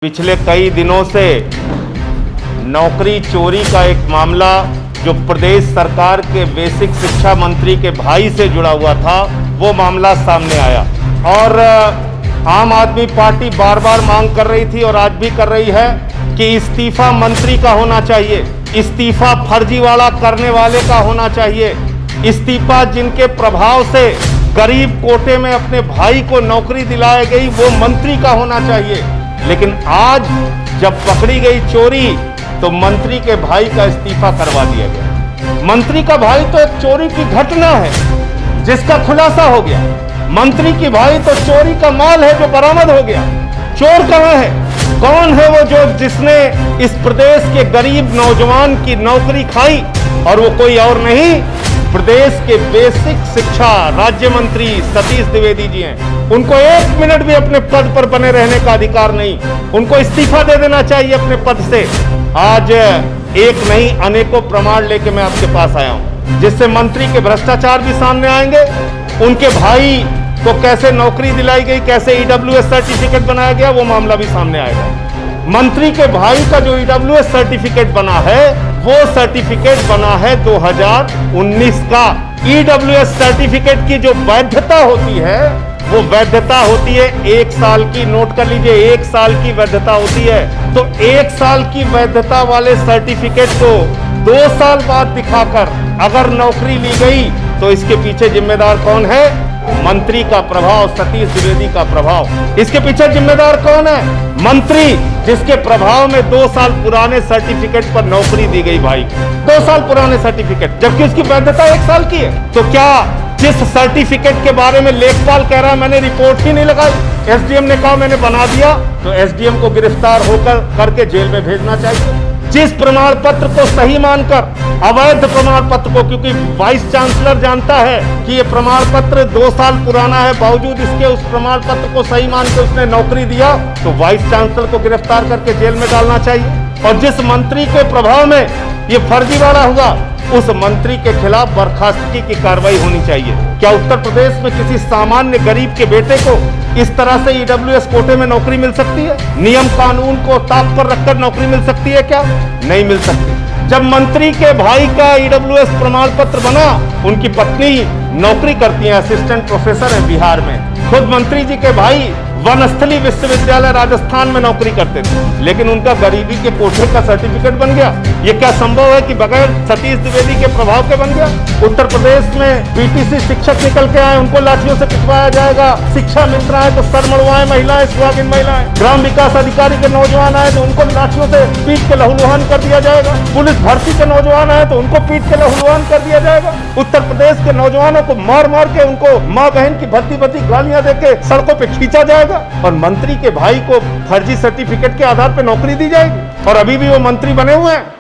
पिछले कई दिनों से नौकरी चोरी का एक मामला जो प्रदेश सरकार के बेसिक शिक्षा मंत्री के भाई से जुड़ा हुआ था, वो मामला सामने आया और आम आदमी पार्टी बार बार मांग कर रही थी और आज भी कर रही है कि इस्तीफा मंत्री का होना चाहिए, इस्तीफा फर्जीवाड़ा करने वाले का होना चाहिए, इस्तीफा जिनके प्रभाव से गरीब कोटे में अपने भाई को नौकरी दिलाई गई वो मंत्री का होना चाहिए। लेकिन आज जब पकड़ी गई चोरी तो मंत्री के भाई का इस्तीफा करवा दिया गया। मंत्री का भाई तो एक चोरी की घटना है जिसका खुलासा हो गया। मंत्री की भाई तो चोरी का माल है जो बरामद हो गया। चोर कहां है? कौन है वो जो जिसने इस प्रदेश के गरीब नौजवान की नौकरी खाई? और वो कोई और नहीं, प्रदेश के बेसिक शिक्षा राज्य मंत्री सतीश द्विवेदी जी हैं। उनको एक मिनट भी अपने पद पर बने रहने का अधिकार नहीं, उनको इस्तीफा दे देना चाहिए अपने पद से। आज एक नहीं अनेकों प्रमाण लेके मैं आपके पास आया हूं जिससे मंत्री के भ्रष्टाचार भी सामने आएंगे, उनके भाई को कैसे नौकरी दिलाई गई, कैसे ईडब्ल्यूएस सर्टिफिकेट बनाया गया, वो मामला भी सामने आएगा। मंत्री के भाई का जो ईडब्ल्यूएस सर्टिफिकेट बना है वो सर्टिफिकेट बना है 2019 का। ईडब्ल्यूएस सर्टिफिकेट की जो वैधता होती है वो वैधता होती है 1 साल की। नोट कर लीजिए, 1 साल की वैधता होती है। तो 1 साल की वैधता वाले सर्टिफिकेट को 2 साल बाद दिखाकर अगर नौकरी ली गई तो इसके पीछे जिम्मेदार कौन है? मंत्री का प्रभाव, सतीश द्विवेदी का प्रभाव। इसके पीछे जिम्मेदार कौन है? मंत्री जिसके प्रभाव में 2 साल पुराने सर्टिफिकेट पर नौकरी दी गई भाई। 2 साल पुराने सर्टिफिकेट, जबकि उसकी वैधता 1 साल की है। तो क्या जिस सर्टिफिकेट के बारे में लेखपाल कह रहा है मैंने रिपोर्ट ही नहीं लगाई, एसडीएम ने कहा मैंने बना दिया, तो एसडीएम को गिरफ्तार होकर करके जेल में भेजना चाहिए। जिस प्रमाण पत्र को सही मानकर अवैध प्रमाण पत्र को, क्योंकि वाइस चांसलर जानता है कि ये प्रमाण पत्र 2 साल पुराना है, बावजूद इसके उस प्रमाण पत्र को सही मान के उसने नौकरी दिया, तो वाइस चांसलर को गिरफ्तार करके जेल में डालना चाहिए। और जिस मंत्री के प्रभाव में ये फर्जीवाड़ा हुआ उस मंत्री के खिलाफ बर्खास्तगी की कार्रवाई होनी चाहिए। क्या उत्तर प्रदेश में किसी सामान्य गरीब के बेटे को इस तरह से ईडब्ल्यूएस कोटे में नौकरी मिल सकती है? नियम कानून को ताक पर रखकर नौकरी मिल सकती है क्या? नहीं मिल सकती। जब मंत्री के भाई का ईडब्ल्यूएस प्रमाण पत्र बना, उनकी पत्नी नौकरी करती है, असिस्टेंट प्रोफेसर है बिहार में। खुद मंत्री जी के भाई वनस्थली विश्वविद्यालय राजस्थान में नौकरी करते थे, लेकिन उनका गरीबी के कोठे का सर्टिफिकेट बन गया। ये क्या संभव है कि बगैर सतीश द्विवेदी के प्रभाव के बन गया? उत्तर प्रदेश में बीटीसी शिक्षक निकल के आए, उनको लाठियों से पिटवाया जाएगा। शिक्षा मिल रहा है तो सर मड़वाएं महिलाएं, सुहागिन महिलाएं। ग्राम विकास अधिकारी के नौजवान आए तो उनको लाठियों से पीट के लहूलुहान कर दिया जाएगा। पुलिस भर्ती के नौजवान आए तो उनको पीट के लहूलुहान कर दिया जाएगा। उत्तर प्रदेश के नौजवानों को मार मार के उनको माँ बहन की भद्दी भद्दी गालियां देके सड़कों पे खींचा जाएगा और मंत्री के भाई को फर्जी सर्टिफिकेट के आधार पर नौकरी दी जाएगी। और अभी भी वो मंत्री बने हुए हैं।